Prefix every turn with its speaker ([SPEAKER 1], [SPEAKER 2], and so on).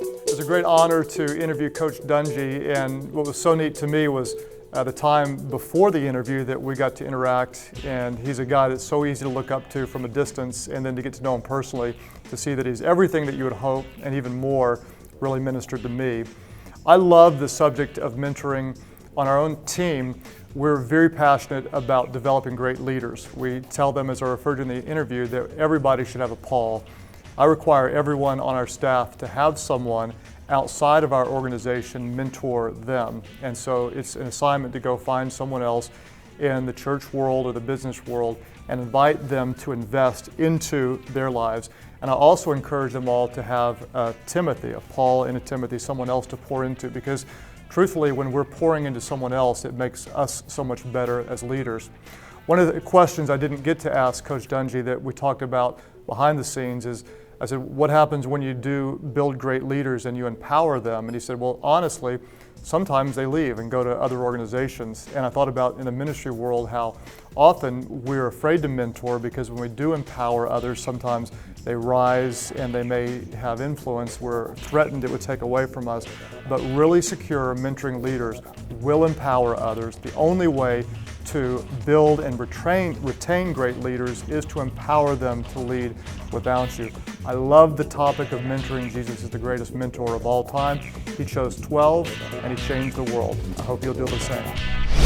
[SPEAKER 1] It was a great honor to interview Coach Dungy, and what was so neat to me was the time before the interview that we got to interact, and he's a guy that's so easy to look up to from a distance, and then to get to know him personally, to see that he's everything that you would hope and even more, really ministered to me. I love the subject of mentoring. On our own team, we're very passionate about developing great leaders. We tell them, as I referred to in the interview, that everybody should have a Paul. I require everyone on our staff to have someone outside of our organization mentor them. And so it's an assignment to go find someone else in the church world or the business world and invite them to invest into their lives. And I also encourage them all to have a Timothy, a Paul and a Timothy, someone else to pour into, because truthfully, when we're pouring into someone else, it makes us so much better as leaders. One of the questions I didn't get to ask Coach Dungy that we talked about behind the scenes is, I said, what happens when you do build great leaders and you empower them? And he said, well, honestly, sometimes they leave and go to other organizations. And I thought about in the ministry world how often we're afraid to mentor, because when we do empower others, sometimes they rise and they may have influence. We're threatened it would take away from us. But really secure mentoring leaders will empower others. The only way to build and retain great leaders is to empower them to lead without you. I love the topic of mentoring. Jesus is the greatest mentor of all time. He chose 12 and he changed the world. I hope you'll do the same.